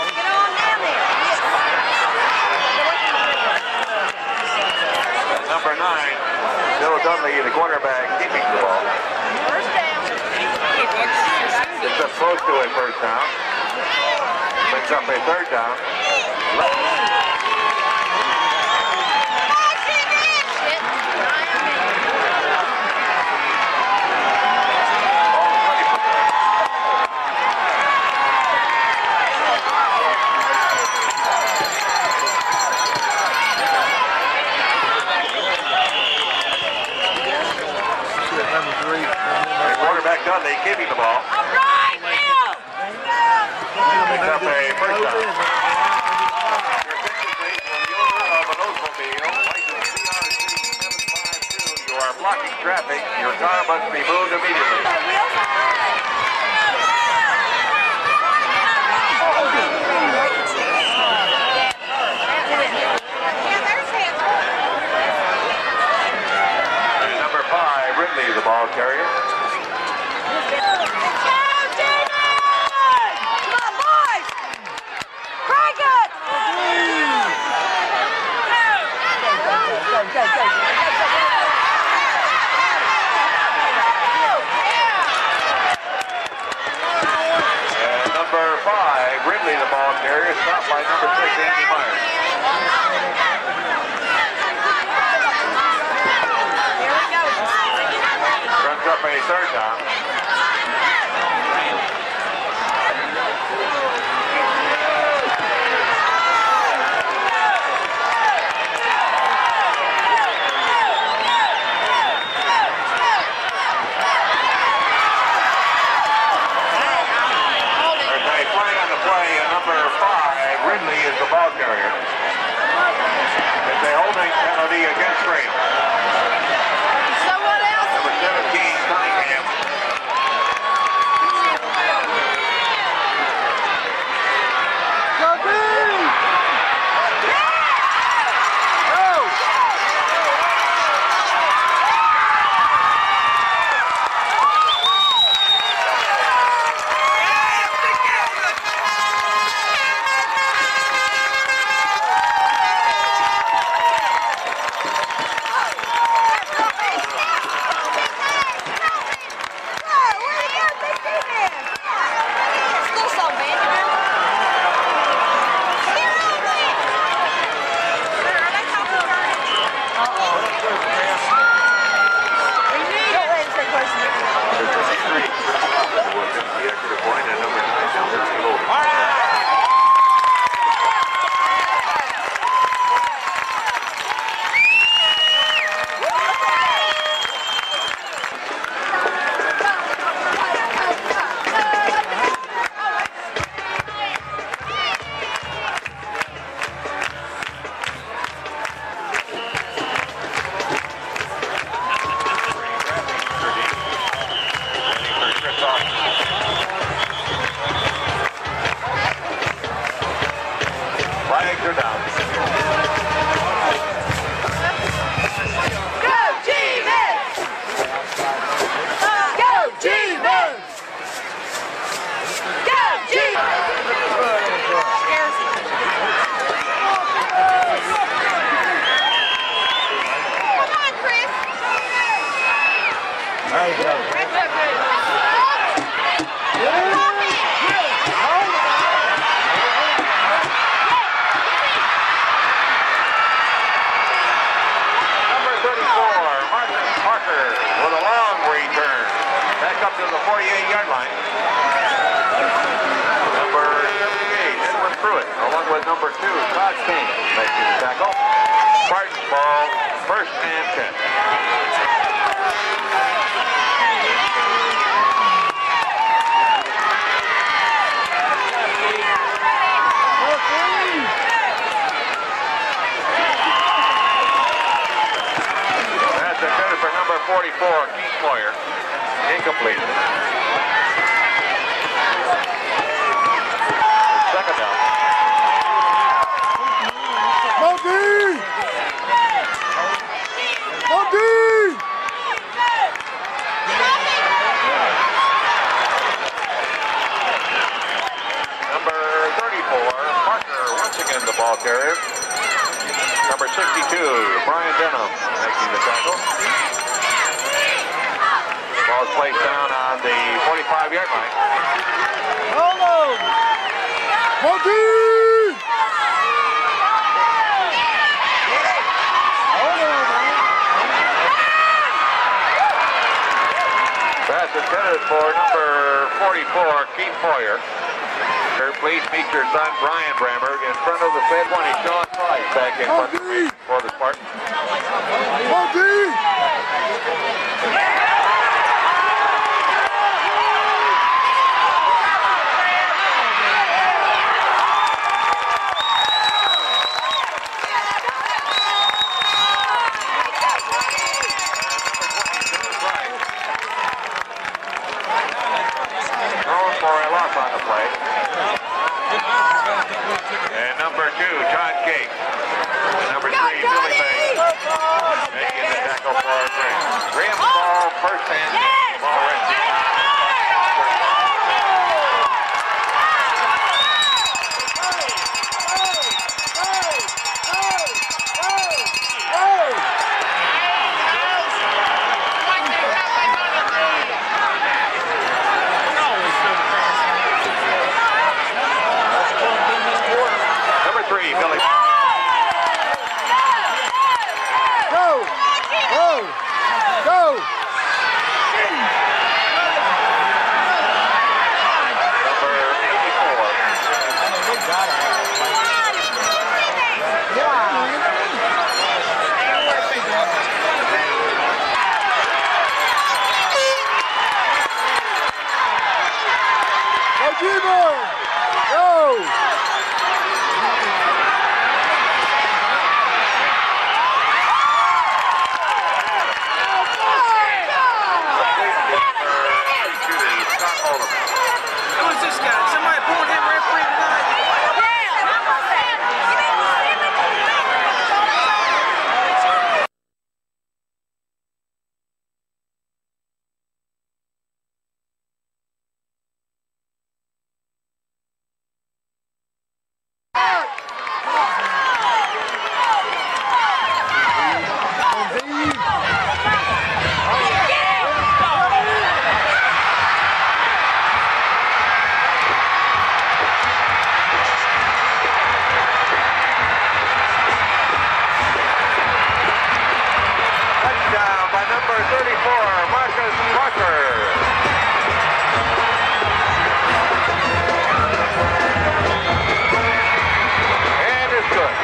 Get on down there. Number 9, Bill Dudley, the quarterback, keeping the ball. First down. It's up close to a first down. Brings up a third down. Dudley keeping the ball. All right, Bill! Picks up a first down. Your attention please from the owner of an Oldsmobile, license CRC 752. You are blocking traffic. Your car must be moved immediately. And number 5, Ridley, the ball carrier. Ridley, the ball carrier, stopped by number 6, Andy Myers. Runs up a third down. There's a flag With a long return. Back up to the 48-yard line. Number 78, Edwin Pruitt, along with number 2, Todd King, making the tackle. Spartans ball, first and 10. That's intended for number 44, Keith Moyer. Incomplete. Second down. Monkey! Monkey! Number 34, Parker, once again the ball carrier. Number 62, Brian Denham, making the tackle. Ball is placed down on the 45-yard line. Hold on! Monkey! Pass intended for number 44, Keith Moyer. Please meet your son, Brian Bramberg, in front of the Fed 1. Sean Price back in front for the Spartans. Monkey! Thrown for a loss on the play. And number 2, Todd Cake. And number 3, Billy Banks. Making the tackle for Graham. Graham's ball, first and ball resting. Number 3, Billy. Go! Go! Go! Number 84. Go, Jimbo! Go! Who is this guy? Somebody appoint him referee tonight? Touchdown by number 34, Marcus Parker. And it's good.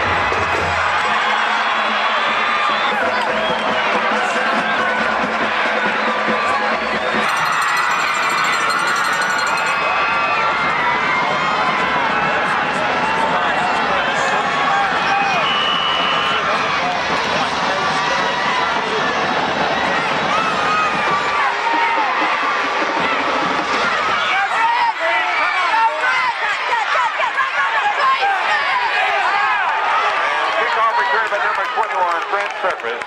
Kickoff return by number 21, Brent Surface.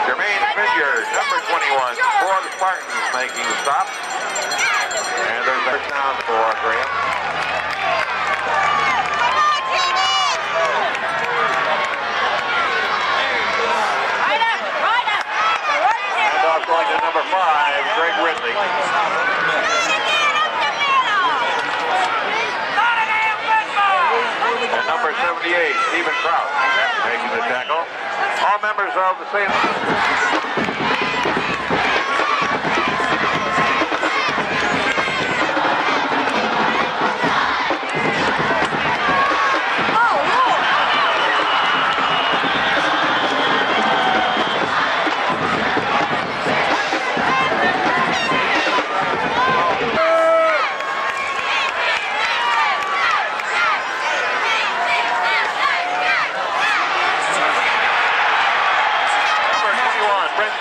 Jermaine Vineyard, number 21, for the Spartans, making the stop. And there's a touchdown for Graham. Handoff going to to number 5, Greg Ridley. And number 78, Stephen Kraut, making the tackle. All members of the Salem.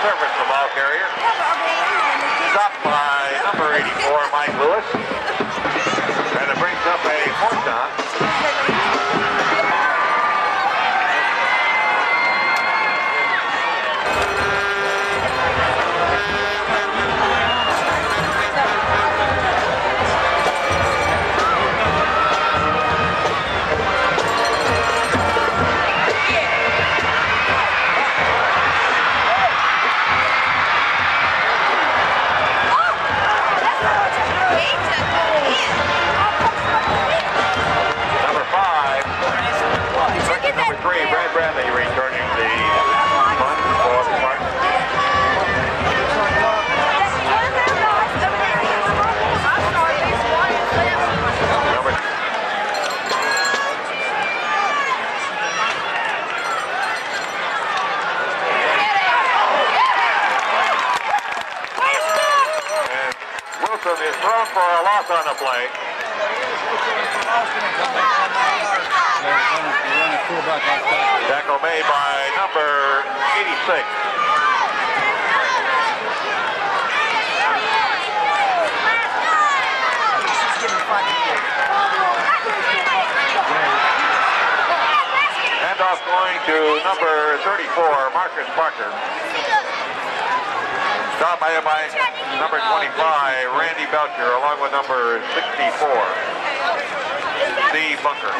Service, the ball carrier. Stopped by number 84, Mike Lewis. And it brings up a fourth down. Bradley returning the punt for the Spartans. And Wilson is thrown for a loss on the play. Tackle made by number 86. Handoff going to number 34, Marcus Parker. Stopped by number 25, Randy Belcher, along with number 64, Steve Bunker.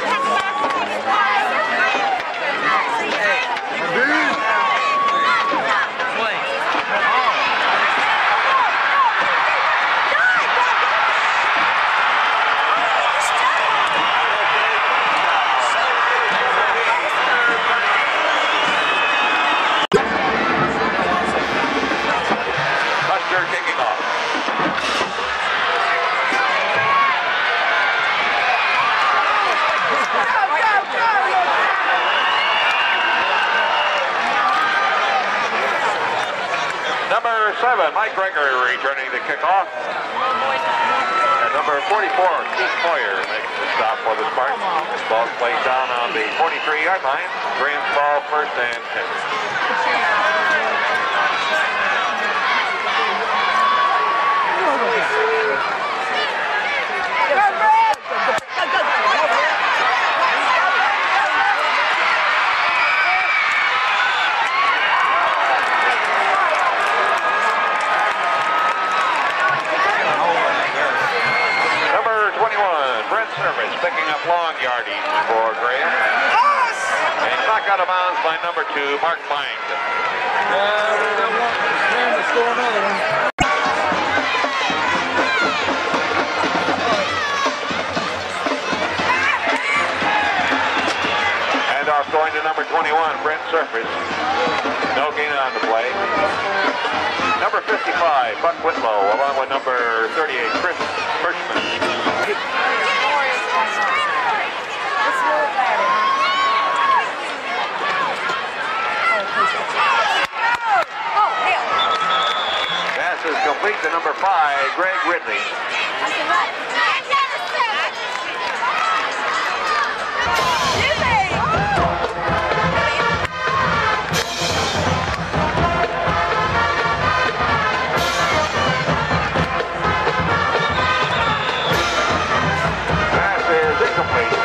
Custer kicking off. Number 7, Mike Gregory returning the kickoff. And number 44, Keith Moyer makes the stop for the Spartans. This ball's played down on the 43-yard line. Green's ball, first and 10. Service picking up long yardage for Graham. And knocked out of bounds by number 2, Mark Byington. And off going to number 21, Brent Surface. No gain on the play. Number 55, Buck Whitlow, along with number 38, Chris Birchman. Pass is complete to number 5, Greg Ridley. Pass is incomplete.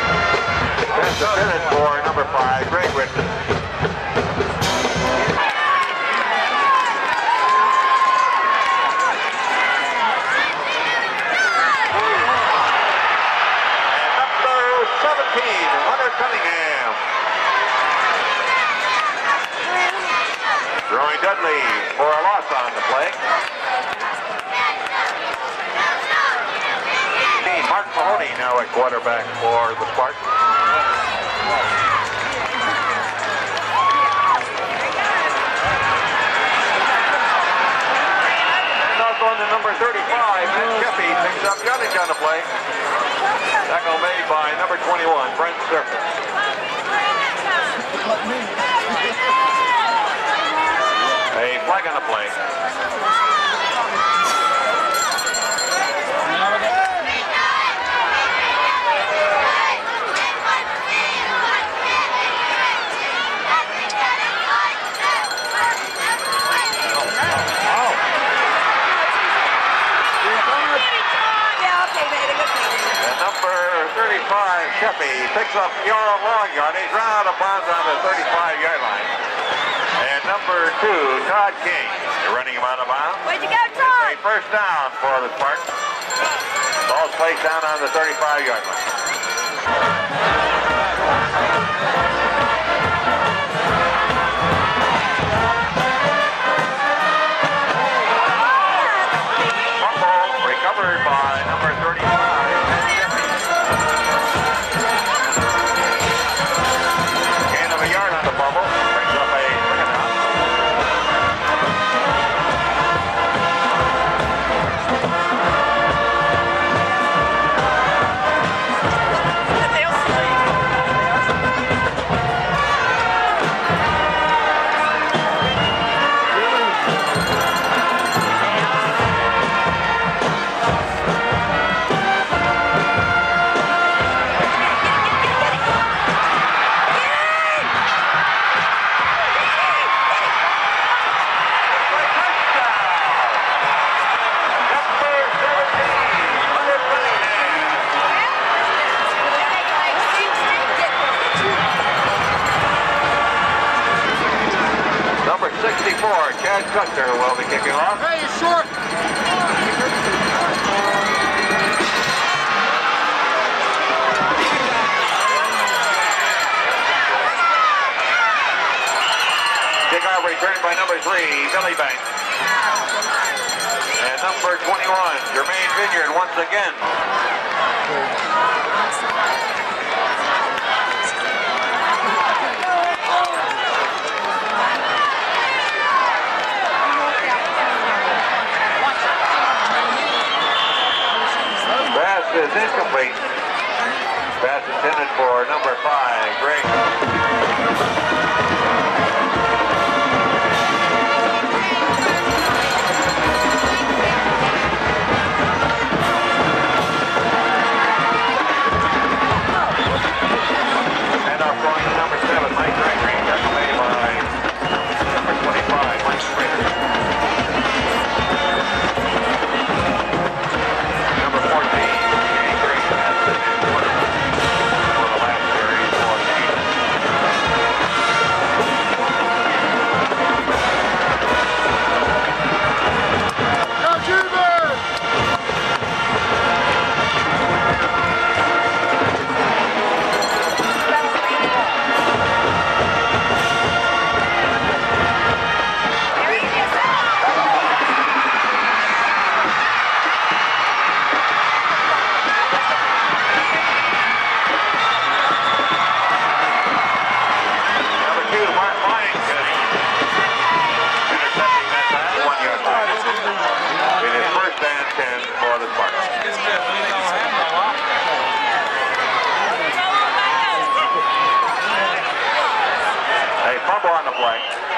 Pass intended for number 5, Greg Ridley. Dudley for a loss on the play. Mark Mahoney now at quarterback for the Spartans. Now going to number 35, Matt Sheffy picks up yardage on the play. Tackle made by number 21, Brent Surface. A flag on the play. Sheffy picks up your long yardage, run out of bounds on the 35-yard line. And number 2, Todd King, running him out of bounds. Where'd you go, Todd? A first down for the Spartans. Ball's placed down on the 35-yard line. Fumble recovered by number 35. Custer will be kicking off. Hey, he's short. Kickoff returned by number 3, Billy Banks. And number 21, Jermaine Vineyard once again. Is incomplete. Pass intended for number 5, Greg. And off going to number 7, Mike Gregory. That's made by number 25, Mike Sprader. Number 14.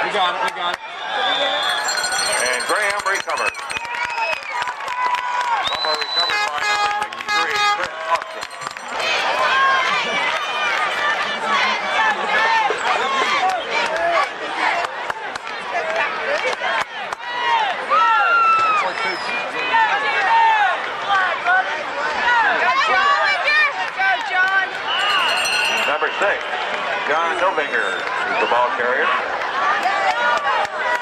We got it. And Graham recovered. Fumble recovered by number 63, Chris Austin. Number 6, John Novinger is the ball carrier.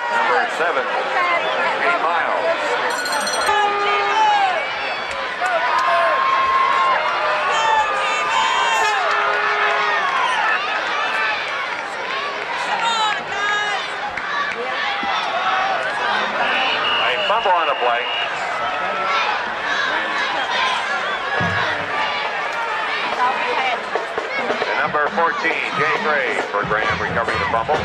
Number 7, 8 Miles. to play. And number 14, Jay Gray for Graham, recovering the fumble.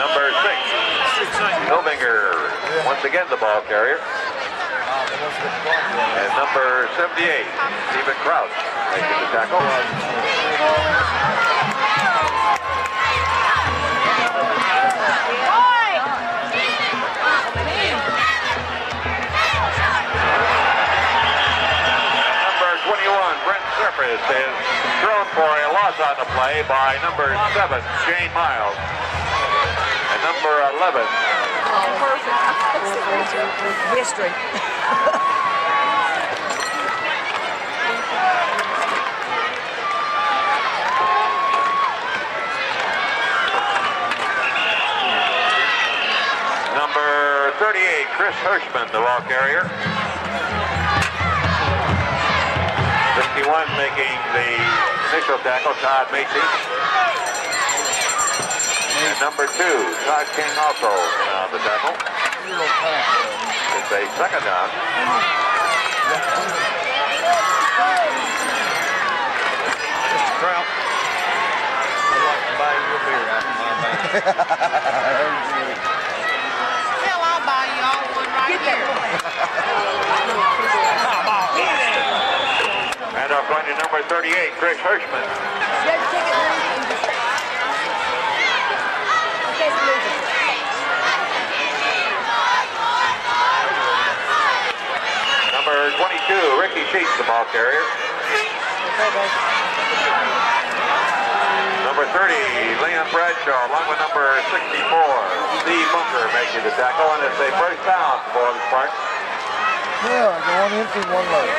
Number 6, Hilbinger, once again the ball carrier. And number 78, Stephen Crouch, making the tackle. Number 21, Brent Surface, is thrown for a loss on the play by number 7, Shane Miles. And number 11. History. Number 38, Chris Hirschman, the ball carrier. 51 making the initial tackle, Todd Macy. And number 2, Todd King also on the tackle. It's a second down. Mr. Trout, I'd like to buy you a beer out of my bag. Hell, I'll buy you all one right here. And up going to number 38, Chris Hirschman. Number 22, Ricky Sheets, the ball carrier. Number 30, Leon Bradshaw, along with number 64, Steve Bunker, making the tackle, and it's a first down for the Spartans. Yeah, go on empty, one load.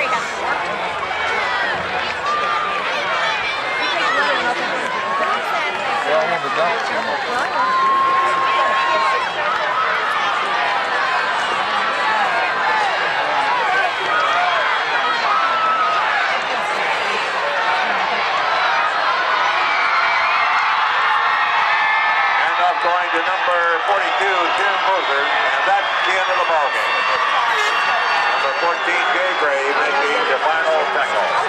Yeah, I have a duck. Going to number 42, Jim Moser, and that's the end of the ballgame. Number 14, Jay Gray, making the final tackle.